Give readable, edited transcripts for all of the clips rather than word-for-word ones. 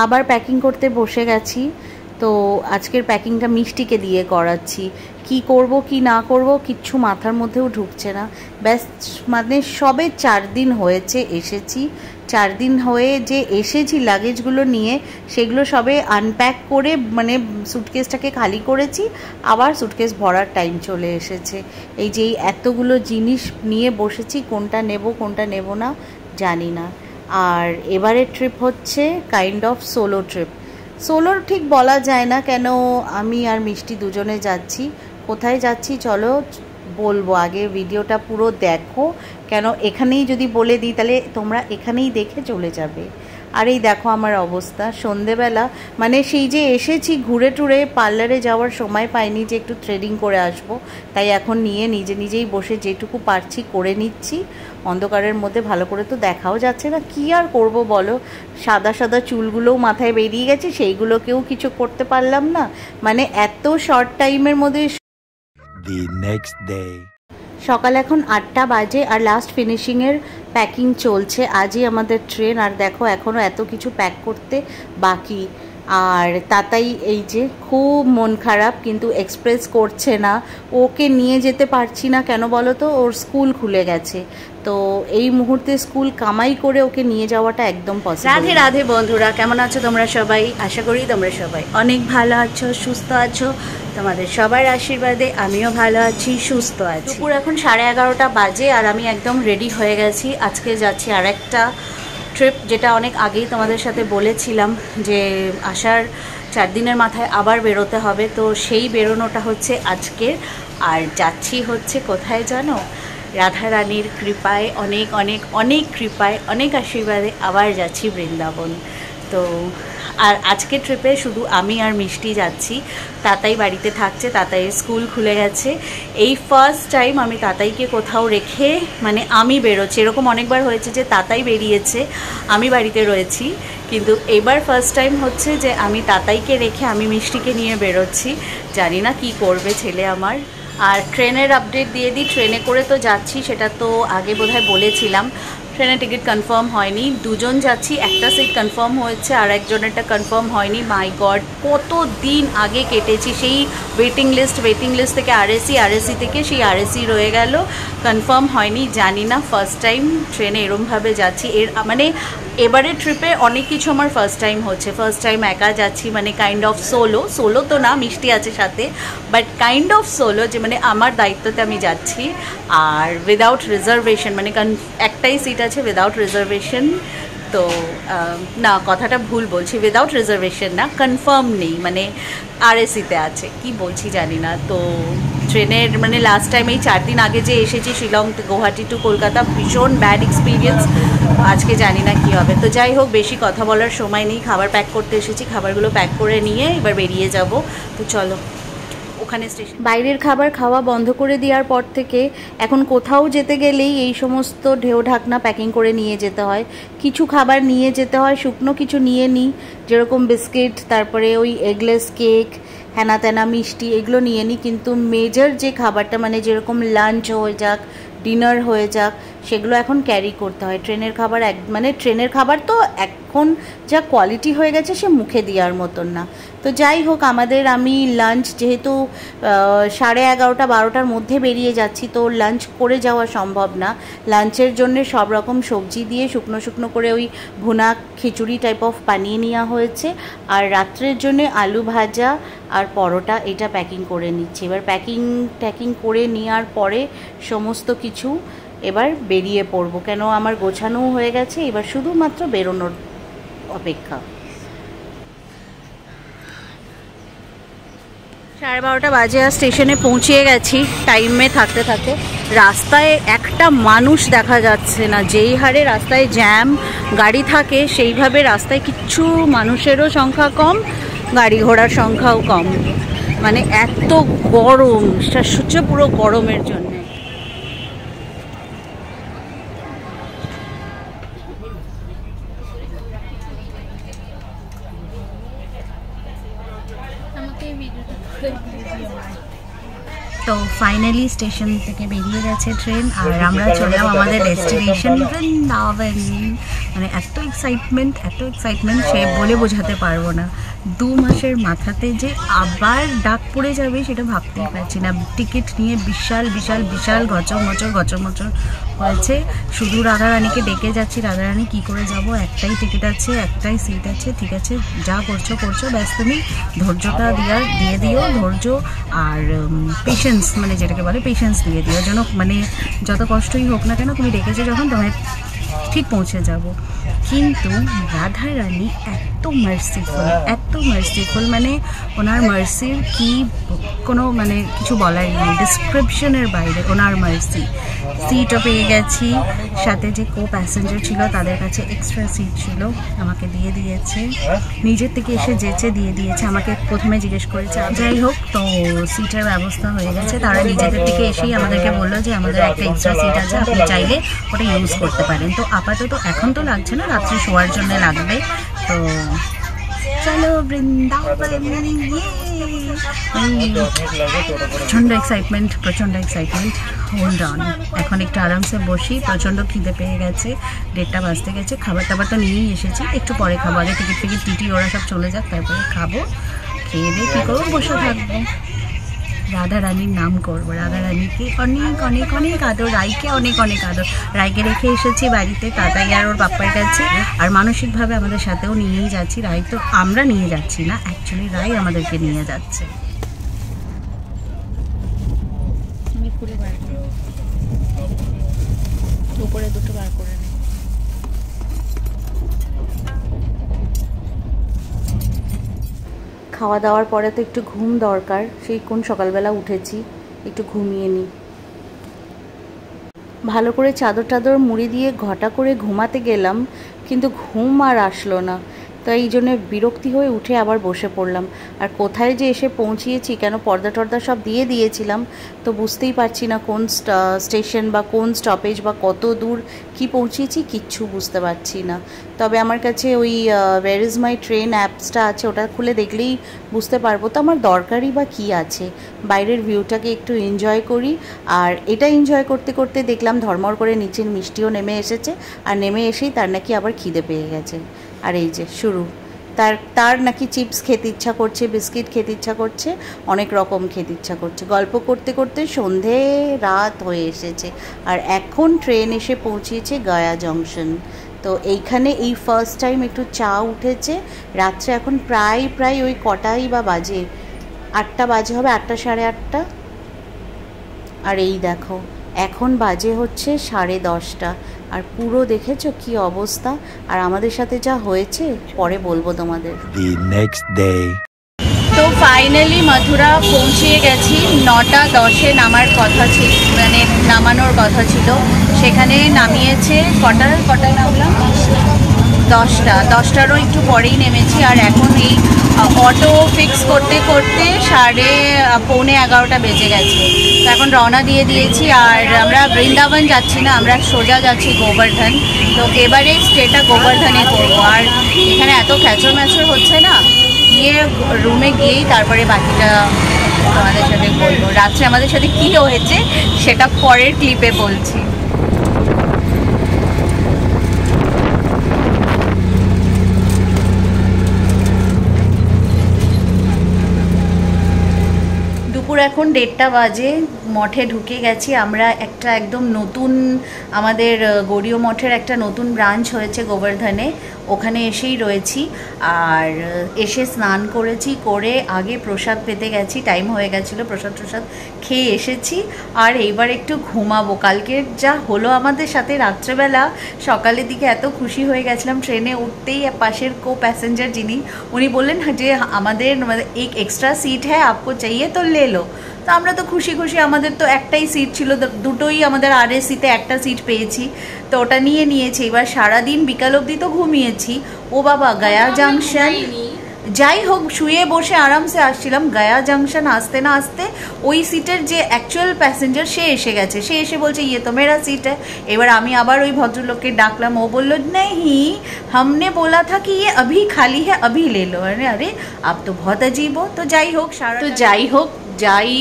আবার প্যাকিং করতে বসে গেছি। তো আজকের প্যাকিংটা মিষ্টিকে দিয়ে করাচ্ছি। কি করব কি না করব কিচ্ছু মাথার মধ্যেও ঢুকছে না। ব্যাস মানে সবে 4 দিন হয়েছে এসেছি। 4 দিন হয়ে যে এসেছি লাগেজগুলো নিয়ে, সেগুলো সবে আনপ্যাক করে মানে সুটকেসটাকে খালি করেছি, আবার সুটকেস ভরার টাইম চলে এসেছে। এই যে এতগুলো জিনিস নিয়ে বসেছি, কোনটা নেব কোনটা নেব না জানি না। আর এবারের ট্রিপ হচ্ছে কাইন্ড অফ সোলো ট্রিপ। সোলোর ঠিক বলা যায় না, কেন আমি আর মিষ্টি দুজনে যাচ্ছি। কোথায় যাচ্ছি চলো বলবো, আগে ভিডিওটা পুরো দেখো, কেন এখানেই যদি বলে দিই তাহলে তোমরা এখানেই দেখে চলে যাবে। আর এই দেখো আমার অবস্থা, সন্ধেবেলা মানে সেই যে এসেছি ঘুরে টুরে, পার্লারে যাওয়ার সময় পাইনি যে একটু থ্রেডিং করে আসবো, তাই এখন নিয়ে নিজেই বসে যেটুকু পারছি করে নিচ্ছি। অন্ধকারের মধ্যে ভালো করে তো দেখাও যাচ্ছে না, কি আর করব বলো। সাদা সাদা চুলগুলোও মাথায় বেরিয়ে গেছে, সেইগুলোকেও কিছু করতে পারলাম না, মানে এত শর্ট টাইমের মধ্যে। সকাল এখন 8টা বাজে আর লাস্ট ফিনিশিংয়ের প্যাকিং চলছে। আজই আমাদের ট্রেন, আর দেখো এখনও এত কিছু প্যাক করতে বাকি। আর তাতাই এই যে খুব মন খারাপ, কিন্তু এক্সপ্রেস করছে না। ওকে নিয়ে যেতে পারছি না, কেন বলো তো, ওর স্কুল খুলে গেছে। তো এই মুহূর্তে স্কুল কামাই করে ওকে নিয়ে যাওয়াটা একদম পসিবল। রাধে রাধে বন্ধুরা, কেমন আছো তোমরা সবাই? আশা করি তোমরা সবাই অনেক ভালো আছো, সুস্থ আছো। তোমাদের সবার আশীর্বাদে আমিও ভালো আছি, সুস্থ আছি। দুপুর এখন 11:30 বাজে আর আমি একদম রেডি হয়ে গেছি। আজকে যাচ্ছি আর একটা ট্রিপ, যেটা অনেক আগেই তোমাদের সাথে বলেছিলাম যে আসার 4 দিনের মাথায় আবার বেরোতে হবে। তো সেই বেরোনোটা হচ্ছে আজকের। আর যাচ্ছি হচ্ছে কোথায় জানো? রাধা রানীর কৃপায়, অনেক অনেক অনেক কৃপায়, অনেক আশীর্বাদে আবার যাচ্ছি বৃন্দাবন। তো আর আজকে ট্রিপে শুধু আমি আর মিষ্টি যাচ্ছি। তাতাই বাড়িতে থাকছে, তাতাইয়ের স্কুল খুলে গেছে। এই ফার্স্ট টাইম আমি তাতাইকে কোথাও রেখে মানে আমি বেরোচ্ছি। এরকম অনেকবার হয়েছে যে তাতাই বেরিয়েছে, আমি বাড়িতে রয়েছি, কিন্তু এবার ফার্স্ট টাইম হচ্ছে যে আমি তাতাইকে রেখে আমি মিষ্টিকে নিয়ে বেরোচ্ছি। জানি না কি করবে ছেলে আমার। আর ট্রেনের আপডেট দিয়ে দিই, ট্রেনে করে তো যাচ্ছি, সেটা তো আগে বোধহয় বলেছিলাম। ট্রেনের টিকিট কনফার্ম হয়নি, দুজন যাচ্ছি, একটা সিট কনফার্ম হয়েছে আর একজনেরটা কনফার্ম হয়নি। মাই গড, কত দিন আগে কেটেছি, সেই ওয়েটিং লিস্ট থেকে আরএসি থেকে সেই আরএসি রয়ে গেল, কনফার্ম হয়নি। জানি না, ফার্স্ট টাইম ট্রেনে এরমভাবে যাচ্ছি। মানে এবারের ট্রিপে অনেক কিছু আমার ফার্স্ট টাইম হচ্ছে। ফার্স্ট টাইম একা যাচ্ছি, মানে কাইন্ড অফ সোলো তো না, মিষ্টি আছে সাথে, বাট কাইন্ড অফ সোলো, যে মানে আমার দায়িত্বতে আমি যাচ্ছি। আর উইদাউট রিজার্ভেশন, মানে একটাই সিট আছে উইদাউট রিজার্ভেশন। তো না, কথাটা ভুল বলছি, উইদাউট রিজার্ভেশন না, কনফার্ম নেই, মানে আরএসিতে আছে, কি বলছি জানি না। তো ট্রেনের মানে লাস্ট টাইম এই 4 দিন আগে যে এসেছি শিলং, গুয়াহাটি টু কলকাতা, ভীষণ ব্যাড এক্সপিরিয়েন্স। আজকে জানি না কী হবে। তো যাই হোক, বেশি কথা বলার সময় নেই, খাবার প্যাক করতে এসেছি, খাবারগুলো প্যাক করে নিয়ে এবার বেরিয়ে যাব। তো চলো, ওখানে স্টেশন। বাইরের খাবার খাওয়া বন্ধ করে দেওয়ার পর থেকে এখন কোথাও যেতে গেলেই এই সমস্ত ঢেউ ঢাকনা প্যাকিং করে নিয়ে যেতে হয়। কিছু খাবার নিয়ে যেতে হয়, শুকনো কিছু নিয়ে নিই, যেরকম বিস্কিট, তারপরে ওই এগলেস কেক, হ্যানা ত্যানা মিষ্টি, এগুলো নিয়ে নিই। কিন্তু মেজর যে খাবারটা, মানে যেরকম লাঞ্চ হয়ে যাক, ডিনার হয়ে যাক, সেগুলো এখন ক্যারি করতে হয়। ট্রেনের খাবার মানে ট্রেনের খাবার তো এখন যা কোয়ালিটি হয়ে গেছে সে মুখে দেওয়ার মতন না। তো যাই হোক, আমি লাঞ্চ যেহেতু 11:30-12টার মধ্যে বেরিয়ে যাচ্ছি, তো লাঞ্চ করে যাওয়া সম্ভব না। লাঞ্চের জন্য সব রকম সবজি দিয়ে শুকনো করে ওই ভুনা খিচুড়ি টাইপ অফ বানিয়ে নেওয়া হয়েছে। আর রাত্রের জন্য আলু ভাজা আর পরোটা, এটা প্যাকিং করে নিচ্ছি। এবার প্যাকিং করে নেওয়ার পরে সমস্ত কিছু এবার বেরিয়ে পড়বো, কেন আমার গোছানোও হয়ে গেছে, এবার শুধুমাত্র বেরোনোর অপেক্ষা। 12:30 বাজে আর স্টেশনে পৌঁছে গেছি টাইমে থাকতে থাকতে। রাস্তায় একটা মানুষ দেখা যাচ্ছে না, যেই হারে রাস্তায় জ্যাম গাড়ি থাকে সেইভাবে রাস্তায় কিচ্ছু মানুষেরও সংখ্যা কম, গাড়ি ঘোড়ার সংখ্যাও কম। মানে এত গরম, সেটা হচ্ছে পুরো গরমের জন্য। তো ফাইনালি স্টেশন থেকে বেরিয়ে গেছে ট্রেন, আর আমরা চললাম আমাদের ডেস্টিনেশন বৃন্দাবন। মানে এত এক্সাইটমেন্ট সে বলে বোঝাতে পারবো না। 2 মাসের মাথাতে যে আবার ডাক পড়ে যাবে সেটা ভাবতেই পারছি না। টিকিট নিয়ে বিশাল বিশাল বিশাল গচমচর হয়েছে। শুধু রাধারানীকে ডেকে যাচ্ছি, রাধারানী কী করে যাব, একটাই টিকিট আছে, একটাই সিট আছে, ঠিক আছে যা করছো ব্যাস তুমি ধৈর্যটা দিয়ে দিও, ধৈর্য আর পেশেন্স, মানে যেটাকে বলে পেশেন্স দিয়ে দিও, যেন মানে যত কষ্টই হোক না কেন তুমি ডেকেছো যখন তোমায় ঠিক পৌঁছে যাব। কিন্তু রাধারানী এত মার্সিফুল, মানে ওনার মার্সির কি কোনো মানে কিছু বলার নেই, ডিসক্রিপশনের বাইরে ওনার মার্সি। সিটও পেয়ে গেছি, সাথে যে কো প্যাসেঞ্জার ছিল তাদের কাছে এক্সট্রা সিট ছিল, আমাকে দিয়ে দিয়েছে, নিজের থেকে এসে যেচে দিয়ে দিয়েছে। আমাকে প্রথমে জিজ্ঞেস করেছে, যাই হোক তো সিটের ব্যবস্থা হয়ে গেছে। তারা নিজেদের থেকে এসেই আমাদেরকে বললো যে আমাদের একটা এক্সট্রা সিট আছে, আপনি চাইলে ওটা ইউজ করতে পারেন। তো আপাতত এখন তো লাগছে না, রাত্রে শোয়ার জন্য লাগবে। তো চলো বৃন্দাবন। প্রচণ্ড এক্সাইটমেন্ট হোল্ড অন। এখন একটু আরামসে বসি, প্রচণ্ড খিদে পেয়ে গেছে, 1:30 বাজতে গেছে। খাবার টাবার তো নিয়েই এসেছি, একটু পরে খাবো, আগে টিকিট টিটি ওরা সব চলে যাক, তারপরে খাবো। খেয়ে দিয়ে কী করবো, বসে থাকবো, রাধারানীর নাম করবো। রাধারানীকে অনেক অনেক অনেক আদর, রাইকে অনেক অনেক আদর। রাইকে রেখে এসেছি বাড়িতে তাতাই আর ওর বাপ্পার কাছে, আর মানসিকভাবে আমাদের সাথেও নিয়েই যাচ্ছি। রাই তো আমরা নিয়ে যাচ্ছি না, অ্যাকচুয়ালি রাই আমাদেরকে নিয়ে যাচ্ছে। উপরে দুটো বার করে নে। খাওয়া দাওয়ার পরে তো একটু ঘুম দরকার, সেই কোন সকালবেলা উঠেছি, একটু ঘুমিয়ে নিই। ভালো করে চাদর টাদর মুড়ি দিয়ে ঘটা করে ঘুমাতে গেলাম, কিন্তু ঘুম আর আসলো না। তো এই জন্য বিরক্তি হয়ে উঠে আবার বসে পড়লাম। আর কোথায় যে এসে পৌঁছিয়েছি, কেন পর্দা টর্দা সব দিয়ে দিয়েছিলাম, তো বুঝতেই পারছি না কোন স্টেশন বা কোন স্টপেজ বা কত দূর কি পৌঁছিয়েছি, কিচ্ছু বুঝতে পারছি না। তবে আমার কাছে ওই ওয়্যার ইজ মাই ট্রেন অ্যাপসটা আছে, ওটা খুলে দেখলেই বুঝতে পারবো। তো আমার দরকারই বা কী আছে, বাইরের ভিউটাকে একটু এনজয় করি। আর এটা এনজয় করতে করতে দেখলাম ধর্মর করে নিচের মিষ্টিও নেমে এসেছে, আর নেমে এসেই তার নাকি আবার খিদে পেয়ে গেছে। আর এই যে শুরু, তার নাকি চিপস খেতে ইচ্ছা করছে, বিস্কিট খেতে ইচ্ছা করছে, অনেক রকম খেতে ইচ্ছা করছে। গল্প করতে করতে সন্ধে রাত হয়ে এসেছে, আর এখন ট্রেন এসে পৌঁছিয়েছে গয়া জংশন। তো এইখানে এই ফার্স্ট টাইম একটু চা উঠেছে। রাত্রে এখন প্রায় ওই কটাই বা বাজে, 8টা বাজে হবে, 8টা সাড়ে 8টা। আর এই দেখো এখন বাজে হচ্ছে 10:30, আর পুরো দেখেছো কি অবস্থা। আর আমাদের সাথে যা হয়েছে পরে বলবো তোমাদের। তো ফাইনালি মথুরা পৌঁছিয়ে গেছি। 9:10-এ নামার কথা ছিল, মানে নামানোর কথা ছিল, সেখানে নামিয়েছে কটায় নামলাম, 10টারও একটু পরেই নেমেছি। আর এখন এই অটো ফিক্স করতে করতে 11:30 বেজে গেছে। তো এখন রওনা দিয়ে দিয়েছি, আর আমরা বৃন্দাবন যাচ্ছি না, আমরা সোজা যাচ্ছি গোবর্ধন। তো এবারে স্টেটা গোবর্ধনে করবো। আর এখানে এত খ্যাচর ম্যাচর হচ্ছে না, গিয়ে রুমে গিয়েই তারপরে বাকিটা আমাদের সাথে বলবো। রাত্রে আমাদের সাথে কী হয়েছে সেটা পরের ক্লিপে বলছি। এখন 1:30 বাজে, মঠে ঢুকে গেছি আমরা। একটা একদম নতুন, আমাদের গৌড়ীয় মঠের একটা নতুন ব্রাঞ্চ হয়েছে গোবর্ধনে, ওখানে এসেই রয়েছি। আর এসে স্নান করেছি, করে আগে প্রসাদ পেতে গেছি, টাইম হয়ে গেছিলো, প্রসাদ খেয়ে এসেছি। আর এইবার একটু ঘুমাবো। কালকের যা হলো আমাদের সাথে রাত্রেবেলা, সকালের দিকে এত খুশি হয়ে গেছিলাম, ট্রেনে উঠতেই পাশের কো প্যাসেঞ্জার যিনি, উনি বললেন যে আমাদের এক এক্সট্রা সিট হ্যাঁ আপকো চাইয়ে তো লে লো। তো আমরা তো খুশি, আমাদের তো একটাই সিট ছিল, দুটোই আমাদের আরএসিতে একটা সিট পেয়েছি, তো ওটা নিয়েছি। এবার সারাদিন বিকাল অবধি তো ঘুমিয়েছি। ও বাবা, গয়া জাংশন, যাই হোক শুয়ে বসে আরামসে আসছিলাম। গয়া জাংশন আসতে না আসতে ওই সিটের যে অ্যাকচুয়াল প্যাসেঞ্জার সে এসে গেছে, সে এসে বলছে ইয়ে তো মেরা সিট হ্যাঁ। এবার আমি আবার ওই ভদ্রলোককে ডাকলাম, ও বললো নেহি हमने बोला था कि ये अभी खाली है, अभी ले लो। अरे आप तो बहुत अजीब हो। তো যাই হোক যাই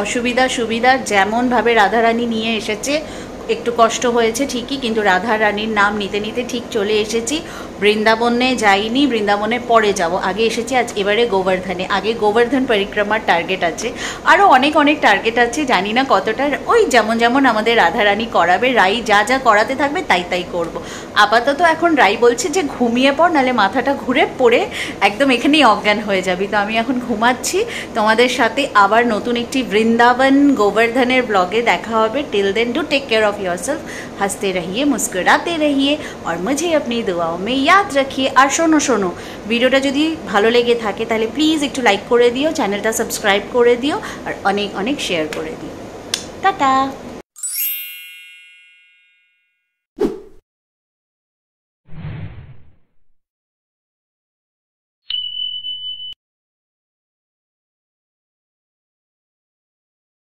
অসুবিধা সুবিধা যেমনভাবে রাধারানী নিয়ে এসেছে, একটু কষ্ট হয়েছে ঠিকই, কিন্তু রাধা রানীর নাম নিতে নিতে ঠিক চলে এসেছি। বৃন্দাবনে যাইনি, বৃন্দাবনে পরে যাব, আগে এসেছি আজ এবারে গোবর্ধনে। আগে গোবর্ধন পরিক্রমার টার্গেট আছে, আরও অনেক অনেক টার্গেট আছে, জানি না কতটা। ওই যেমন যেমন আমাদের রাধা রানী করাবে, রাই যা যা করাতে থাকবে তাই তাই করব। আপাতত এখন রাই বলছে যে ঘুমিয়ে পড়, নাহলে মাথাটা ঘুরে পড়ে একদম এখানেই অজ্ঞান হয়ে যাবি। তো আমি এখন ঘুমাচ্ছি। তোমাদের সাথে আবার নতুন একটি বৃন্দাবন গোবর্ধনের ব্লগে দেখা হবে। Till then do take care of yourself, हंसते रहिए, मुस्कुराते रहिए और मुझे अपनी दुआओं में याद रखिए। और शोनो शोनो, ভিডিওটা যদি ভালো লেগে থাকে তাহলে প্লিজ একটু লাইক করে দিও, চ্যানেলটা সাবস্ক্রাইব করে দিও আর অনেক অনেক শেয়ার করে দিও। টাটা।